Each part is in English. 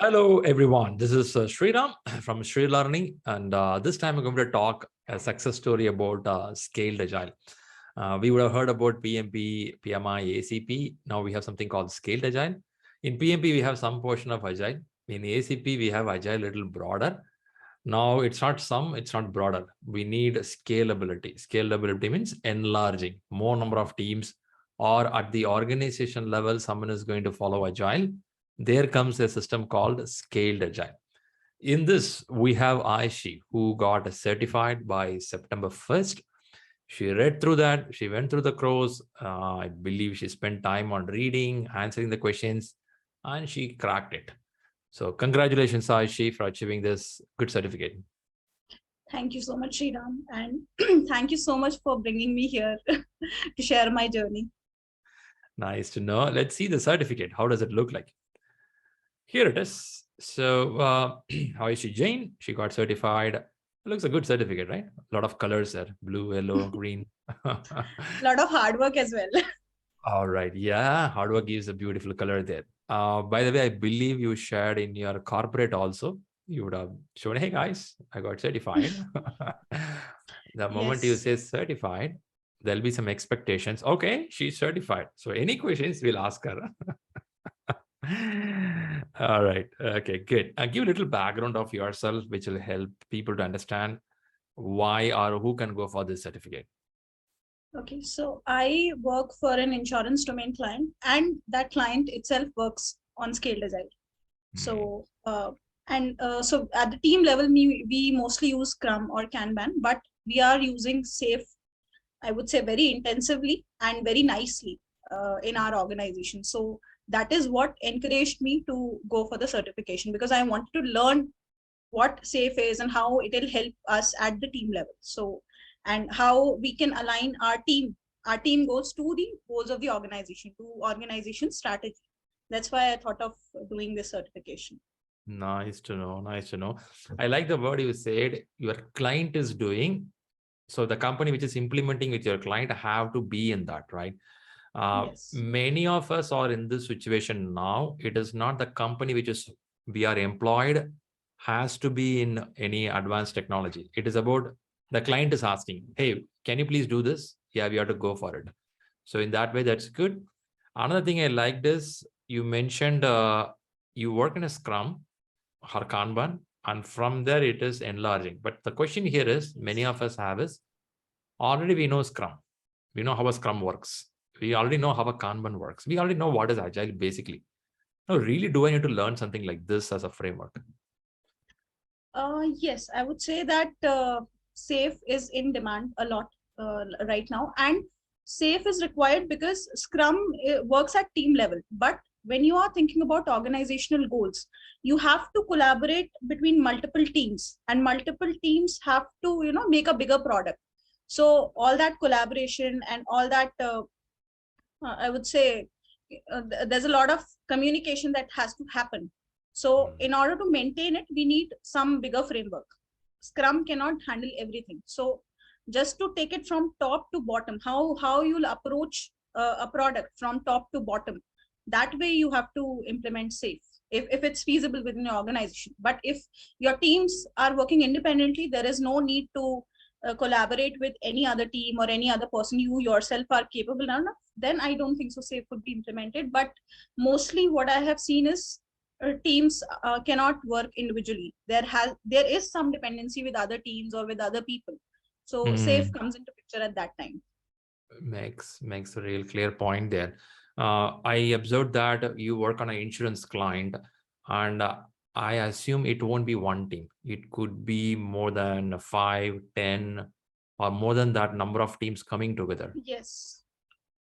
Hello, everyone. This is Sriram from ShriLearning, and this time I'm going to talk a success story about scaled Agile. We would have heard about PMP, PMI-ACP. Now we have something called scaled Agile. In PMP, we have some portion of Agile. In ACP, we have Agile a little broader. Now it's not broader. We need scalability. Scalability means enlarging more number of teams, or at the organization level, someone is going to follow Agile. There comes a system called scaled Agile. In this, we have Ayushi, who got certified by September 1st. She read through that. She went through the course. I believe she spent time on reading, answering the questions, and she cracked it. So congratulations, Ayushi, for achieving this good certificate. Thank you so much, Sriram. And thank you so much for bringing me here to share my journey. Nice to know. Let's see the certificate. How does it look like? Here it is. So Ayushi Jain, she got certified. It looks a good certificate, right? A lot of colors there, blue, yellow, green. A lot of hard work as well. All right. Yeah, hard work gives a beautiful color there. By the way, I believe you shared in your corporate also. You would have shown, hey guys, I got certified. The moment you say certified, there'll be some expectations. Okay, she's certified. So any questions, we'll ask her. All right. Okay, good. Give a little background of yourself, which will help people to understand why or who can go for this certificate. Okay, so I work for an insurance domain client, and that client itself works on scaled Agile. So, so at the team level, we mostly use Scrum or Kanban, but we are using SAFe, I would say, very intensively and very nicely in our organization. So that is what encouraged me to go for the certification, because I wanted to learn what SAFe is and how it will help us at the team level. So, and how we can align our team goals to the goals of the organization, to organization strategy. That's why I thought of doing this certification. Nice to know. Nice to know. I like the word you said, your client is doing. So the company which is implementing with your client have to be in that, right? Yes. Many of us are in this situation now. It is not the company which is we are employed has to be in any advanced technology. It is about the client is asking, hey, can you please do this? Yeah, we have to go for it. So in that way, that's good. Another thing I liked is you mentioned you work in a Scrum or Kanban, and from there it is enlarging. But the question here is, many of us have is, already we know Scrum. We know how a Scrum works. We already know how a Kanban works. We already know what is Agile basically. Now, really, do I need to learn something like this as a framework? Yes, I would say that SAFe is in demand a lot right now, and SAFe is required because Scrum works at team level. But when you are thinking about organizational goals, you have to collaborate between multiple teams, and multiple teams have to, make a bigger product. So all that collaboration and all that, I would say, there's a lot of communication that has to happen. So in order to maintain it, we need some bigger framework. Scrum cannot handle everything. So just to take it from top to bottom, how you'll approach a product from top to bottom, that way you have to implement SAFe if it's feasible within your organization. But if your teams are working independently, there is no need to collaborate with any other team or any other person. You yourself are capable enough, then I don't think so SAFe could be implemented. But mostly what I have seen is teams cannot work individually. There is some dependency with other teams or with other people. So SAFe comes into picture at that time. Makes a real clear point there. I observed that you work on an insurance client, and I assume it won't be one team. It could be more than 5, 10, or more than that number of teams coming together. Yes.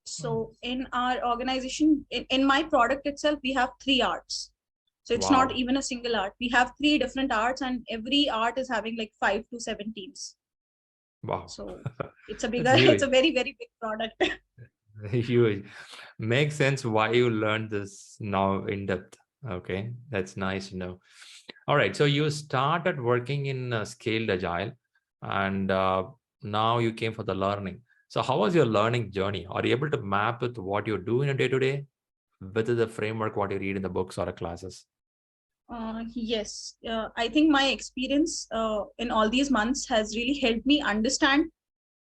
So in our organization, in my product itself, we have 3 arts. So it's not even a single art. We have 3 different arts, and every art is having like 5 to 7 teams. Wow. So it's a it's a very, very big product. Huge. Makes sense why you learned this now in depth. Okay, that's nice to know. All right, so you started working in scaled Agile, and now you came for the learning. So how was your learning journey? Are you able to map with what you do in a day-to-day with the framework, what you read in the books or the classes? Yes, I think my experience in all these months has really helped me uh, understand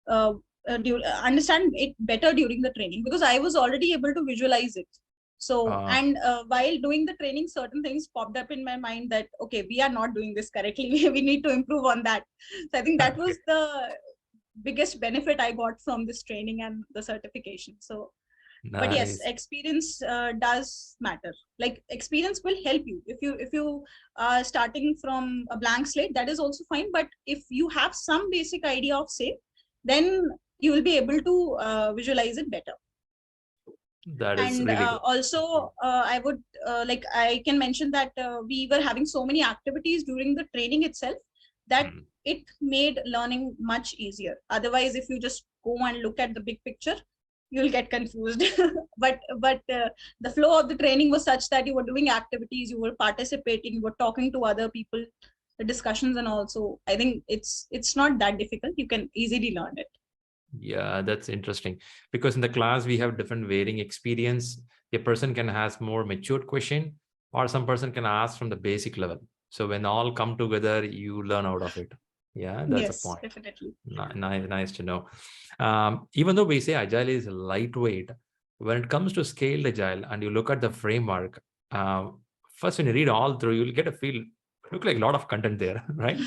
it better during the training, because I was already able to visualize it. So, Uh, and while doing the training, certain things popped up in my mind that, okay, we are not doing this correctly. We need to improve on that. So I think that was the biggest benefit I got from this training and the certification. So, but yes, nice. experience does matter. Like, experience will help you if you are starting from a blank slate, that is also fine. But if you have some basic idea of SAFe, then you will be able to visualize it better. That is And really good. also I would like I can mention that we were having so many activities during the training itself that Mm. it made learning much easier. Otherwise, if you just go and look at the big picture, you'll get confused. But the flow of the training was such that you were doing activities, you were participating, you were talking to other people, the discussions, and also I think it's not that difficult. You can easily learn it. Yeah, that's interesting. Because in the class, we have different varying experience. A person can ask more matured question, or some person can ask from the basic level. So when all come together, you learn out of it. Yeah, that's a Yes, point. definitely. Nice, nice to know. Even though we say Agile is lightweight, when it comes to scaled Agile and you look at the framework, first when you read all through, you'll get a feel, look like a lot of content there, right?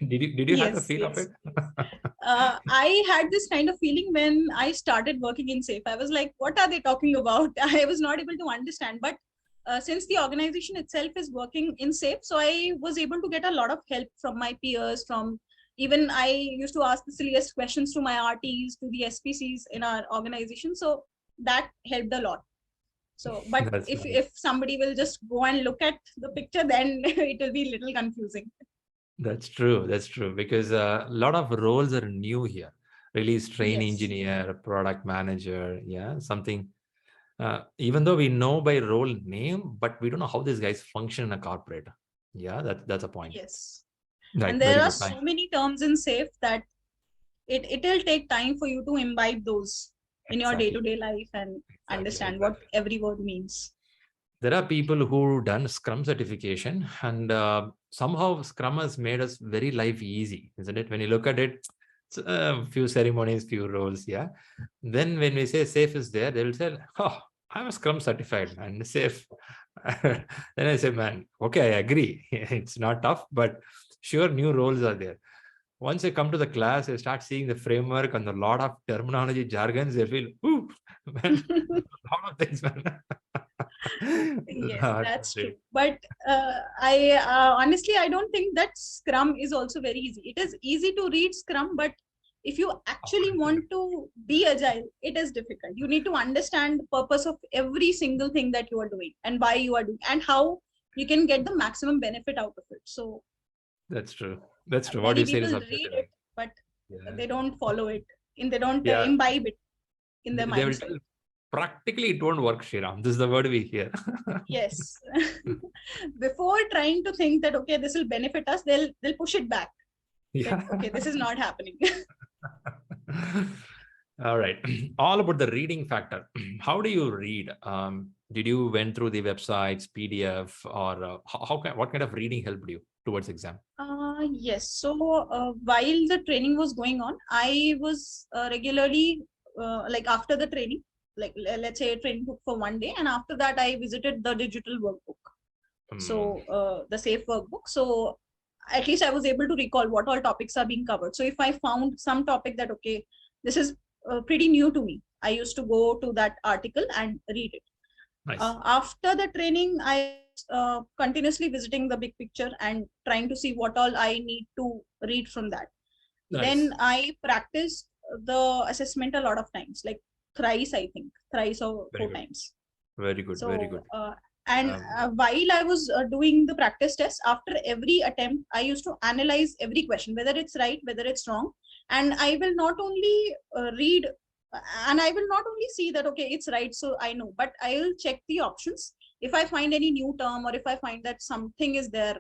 Did you have the Yes, feel of yes. it? I had this kind of feeling when I started working in SAFe. I was like, what are they talking about? I was not able to understand. But since the organization itself is working in SAFe, so I was able to get a lot of help from my peers, from even I used to ask the silliest questions to my RTs, to the SPCs in our organization. So that helped a lot. So, but That's nice. if somebody will just go and look at the picture, then it will be a little confusing. That's true. That's true. Because a lot of roles are new here. Release train Yes. engineer, product manager, yeah, something. Even though we know by role name, but we don't know how these guys function in a corporate. Yeah, that's a point. Yes. Right. And Very there are good. Nice. so many terms in SAFe that it will take time for you to imbibe those in your Exactly. day-to-day life and Exactly. understand what Exactly. every word means. There are people who done Scrum certification, and somehow Scrum has made us very life easy, isn't it? When you look at it, it's a few ceremonies, few roles, yeah. Then when we say safe is there, they will say, "Oh, I'm a Scrum certified and safe." Then I say, "Man, okay, I agree. It's not tough, but sure, new roles are there." Once I come to the class, I start seeing the framework and a lot of terminology jargons. I feel, ooh, man, a lot of things, man. Yes, That's that's true. great. But I honestly, I don't think that Scrum is also very easy. It is easy to read Scrum, but if you actually want to be agile, it is difficult. You need to understand the purpose of every single thing that you are doing and why you are doing and how you can get the maximum benefit out of it. So That's true. That's true. What many you said people is read absolutely it, right. but Yeah. they don't follow it, and they don't Yeah. imbibe it in their They will mindset. tell practically it won't work, Shriram. This is the word we hear. Yes. Before trying to think that okay, this will benefit us, they'll push it back. That Yeah. okay, this is not happening. All right. All about the reading factor. How do you read? Did you went through the websites, PDF, or what kind of reading helped you towards exam? Yes. So while the training was going on, I was regularly like after the training, like let's say a training took for one day, and after that I visited the digital workbook. Hmm. So the SAFe workbook. So at least I was able to recall what all topics are being covered. So if I found some topic that okay, this is pretty new to me, I used to go to that article and read it. Nice. After the training, I was continuously visiting the big picture and trying to see what all I need to read from that. Then Nice. I practiced the assessment a lot of times, like thrice, I think, thrice or Very four good. times. Very good. Very So, good. and Um, while I was doing the practice test, after every attempt, I used to analyze every question, whether it's right, whether it's wrong. And I will not only read, and I will not only see that, okay, it's right, so I know, but I will check the options. If I find any new term or if I find that something is there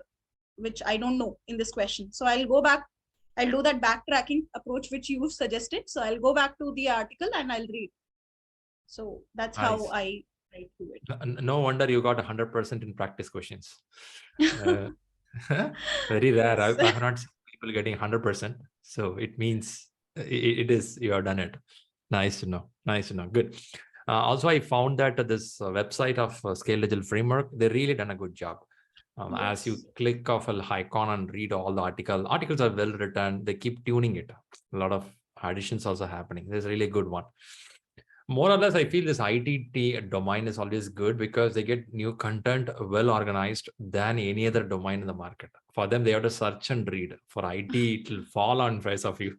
which I don't know in this question, so I'll go back. I'll do that backtracking approach which you suggested. So I'll go back to the article and I'll read. So that's how nice. I right through it. No wonder you got 100% in practice questions. Uh, very rare. Yes. I have not seen people getting 100%. So it means it is, you have done it. Nice to know. Nice to know. Good. Also, I found that this website of Scale Agile Framework, they really done a good job. As you Yes. click off an icon and read all the articles are well written. They keep tuning it. A lot of additions also happening. There's really a good one. More or less, I feel this ITT domain is always good because they get new content well organized than any other domain in the market. For them, they have to search and read. For IT, it will fall on face of you.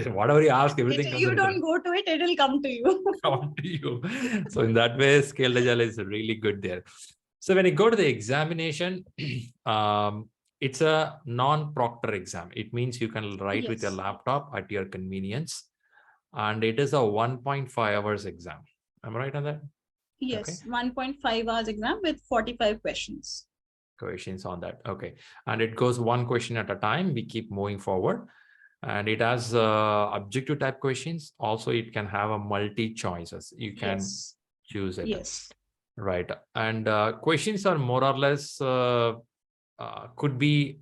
Whatever you ask, everything comes You in don't go to it, it will come to you. come to you. So in that way, Scaled Agile is really good there. So when you go to the examination, it's a non-proctor exam. It means you can write with your Yes. laptop at your convenience. And it is a 1.5 hours exam. Am I right on that? Okay. Yes, 1.5 hours exam with 45 questions. Questions on that. Okay. And it goes one question at a time. We keep moving forward. And it has objective type questions. Also, it can have a multi choices. You can Yes. choose it. Yes. Right. And questions are more or less could be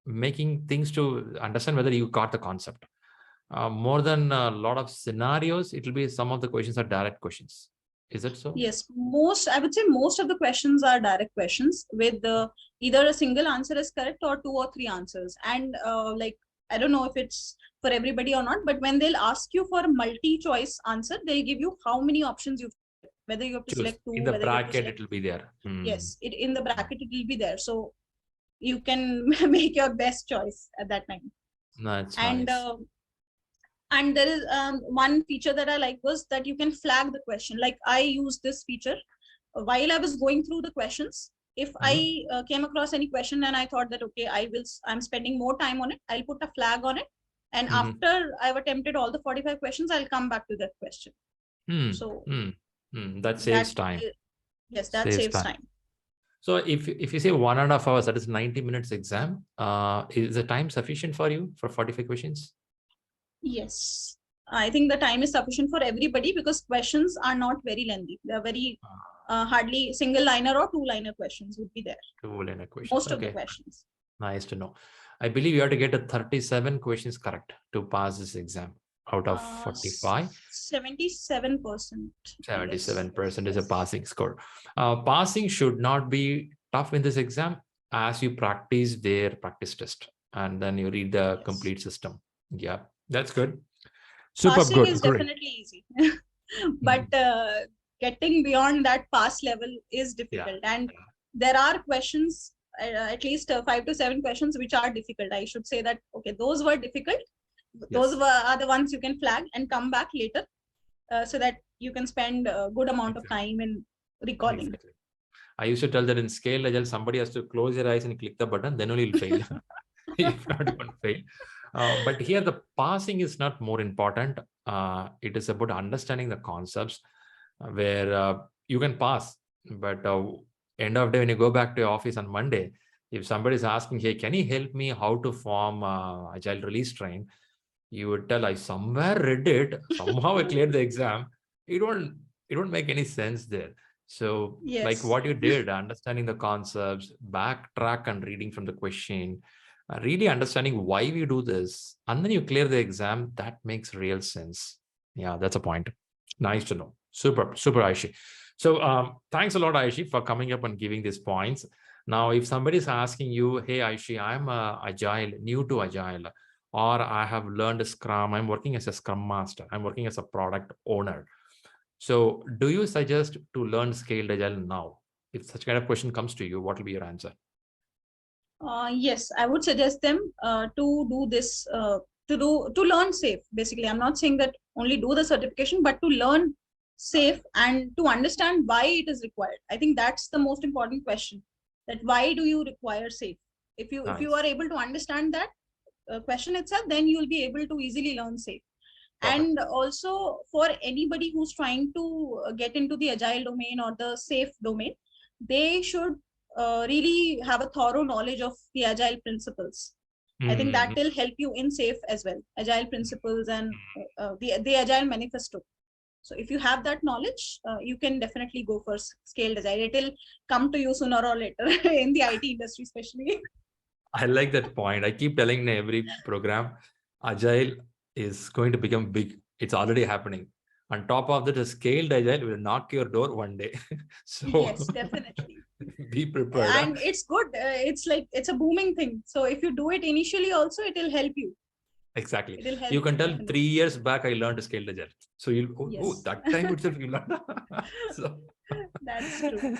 making things to understand whether you got the concept. More than a lot of scenarios, it will be some of the questions are direct questions. Is it so? Yes, I would say most of the questions are direct questions with either a single answer is correct or 2 or 3 answers. And like, I don't know if it's for everybody or not, but when they'll ask you for a multi-choice answer, they'll give you how many options you, whether you have to Choose. select 2, In the whether you have to bracket, select. it will be there. Yes, in the bracket, it will be there. So you can make your best choice at that time. That's And nice. And there is one feature that I like was that you can flag the question. Like I used this feature while I was going through the questions. If I came across any question and I thought that, okay, I'm spending more time on it, I'll put a flag on it. And after I've attempted all the 45 questions, I'll come back to that question. So that saves time. Yes, that saves time. So if you say 1.5 hours, that is 90 minutes exam, is the time sufficient for you for 45 questions? Yes, I think the time is sufficient for everybody because questions are not very lengthy. They're very hardly single liner or 2-liner questions would be there. 2-liner questions. Most of the questions. Nice to know. I believe you have to get a 37 questions correct to pass this exam out of 45. 77%. 77% is a passing score. Passing should not be tough in this exam as you practice their practice test and then you read the complete system. Yeah, that's good. Super Passing good. is definitely easy, but getting beyond that pass level is difficult. And there are questions, at least 5 to 7 questions, which are difficult. I should say that, okay, those were difficult. Those are the ones you can flag and come back later so that you can spend a good amount of time in recalling. Exactly. I used to tell that in Scale Agile, somebody has to close your eyes and click the button, then only you'll fail. If not, you won't fail. But here the passing is not more important. It is about understanding the concepts where you can pass. But end of the day, when you go back to your office on Monday, if somebody is asking, hey, can you help me how to form Agile release train? You would tell, I somewhere read it, somehow I cleared the exam. It won't make any sense there. So like what you did, understanding the concepts, backtrack and reading from the question, really understanding why we do this, and then you clear the exam, that makes real sense. Yeah, that's a point. Nice to know. Super, Ayushi. So thanks a lot, Ayushi, for coming up and giving these points. Now, if somebody is asking you, hey, Ayushi, I'm Agile, new to Agile, or I have learned Scrum, I'm working as a Scrum Master, I'm working as a product owner. So do you suggest to learn Scaled Agile now? If such kind of question comes to you, what will be your answer? Yes, I would suggest them to do this, to learn SAFe. Basically, I'm not saying that only do the certification, but to learn SAFe and to understand why it is required. I think that's the most important question. That why do you require SAFe? If you are able to understand that question itself, then you will be able to easily learn SAFe. And also for anybody who's trying to get into the Agile domain or the SAFe domain, they should really have a thorough knowledge of the Agile principles. I think that will help you in SAFe as well. Agile principles and the Agile manifesto. So if you have that knowledge, you can definitely go for scaled agile. It will come to you sooner or later in the IT industry, especially. I like that point. I keep telling in every program, Agile is going to become big. It's already happening. On top of that, a scaled Agile will knock your door one day. So Yes, definitely. be prepared. And it's good. It's like, it's a booming thing. So if you do it initially also, it will help you. Exactly. It will help You can you tell definitely. 3 years back, I learned scaled Agile. So you'll, Yes. that time itself you learned. So That's true.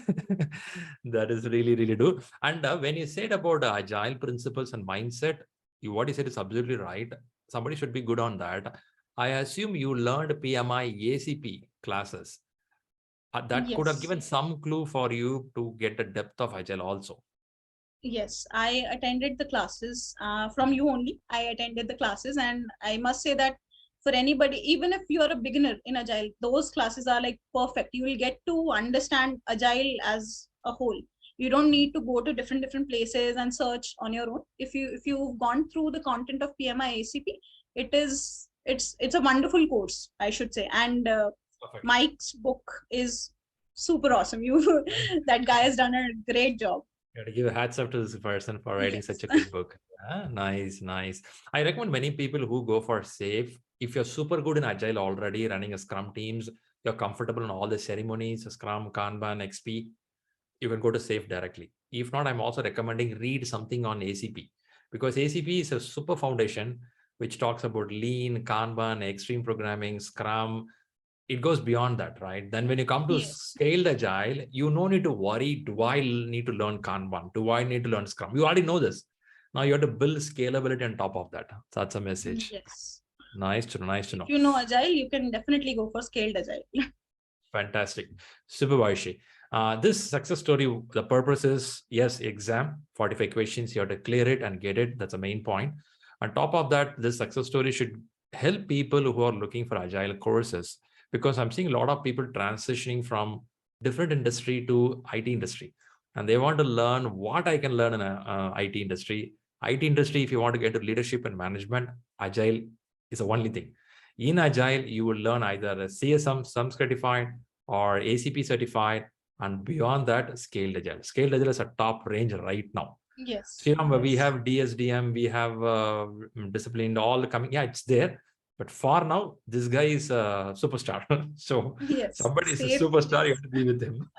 that is really, really true. And when you said about agile principles and mindset, what you said is absolutely right. Somebody should be good on that. I assume you learned PMI-ACP classes. That could have Yes. given some clue for you to get the depth of agile also. Yes, I attended the classes from you only. I attended the classes, and I must say that for anybody, even if you are a beginner in Agile, those classes are like perfect. You will get to understand Agile as a whole. You don't need to go to different places and search on your own. If you've gone through the content of PMI-ACP, it's a wonderful course, I should say. And Perfect. Mike's book is super awesome. You that guy has done a great job. You got to give a hats up to this person for writing Yes. such a good book. Ah, nice, nice. I recommend many people who go for safe. If you're super good in agile already, running a Scrum teams, you're comfortable in all the ceremonies, Scrum, Kanban, XP, you can go to safe directly. If not, I'm also recommending read something on ACP, because ACP is a super foundation which talks about lean, Kanban, extreme programming, Scrum. It goes beyond that, right? Then when you come to Yes. scaled agile, you no need to worry, do I need to learn Kanban? Do I need to learn Scrum? You already know this. Now you have to build scalability on top of that. That's a message. Yes. Nice to know, nice to If know. you know Agile, you can definitely go for scaled Agile. Fantastic. Super Ayushi. This success story, the purpose is, yes, exam, 45 questions, you have to clear it and get it. That's the main point. On top of that, this success story should help people who are looking for agile courses, because I'm seeing a lot of people transitioning from different industry to IT industry, and they want to learn what I can learn in a IT industry. IT industry, if you want to get to leadership and management, agile is the only thing. In agile, you will learn either a CSM, some certified, or ACP certified, and beyond that, scaled agile. Scaled agile is a top range right now. Yes. Sriram, we Yes. have DSDM, we have disciplined, all coming. Yeah, it's there. But for now, this guy is a superstar. So Yes. somebody is a Safe. superstar, you have to be with him.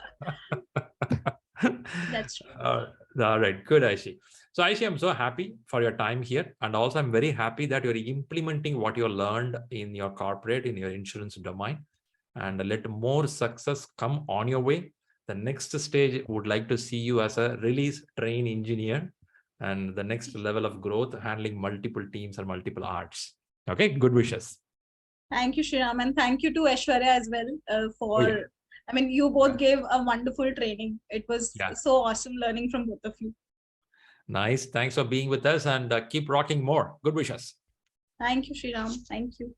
That's true. All right, good, Aishi. So Aishi, I'm so happy for your time here. And also I'm very happy that you're implementing what you learned in your corporate, in your insurance domain, and let more success come on your way. The next stage would like to see you as a release train engineer, and the next level of growth, handling multiple teams and multiple arts. Okay, good wishes. Thank you, Shriram, and thank you to Aishwarya as well Oh yeah, for. I mean, you both gave a wonderful training. It was yeah, so awesome learning from both of you. nice. Thanks for being with us, and keep rocking more. Good wishes. Thank you, Shriram. Thank you.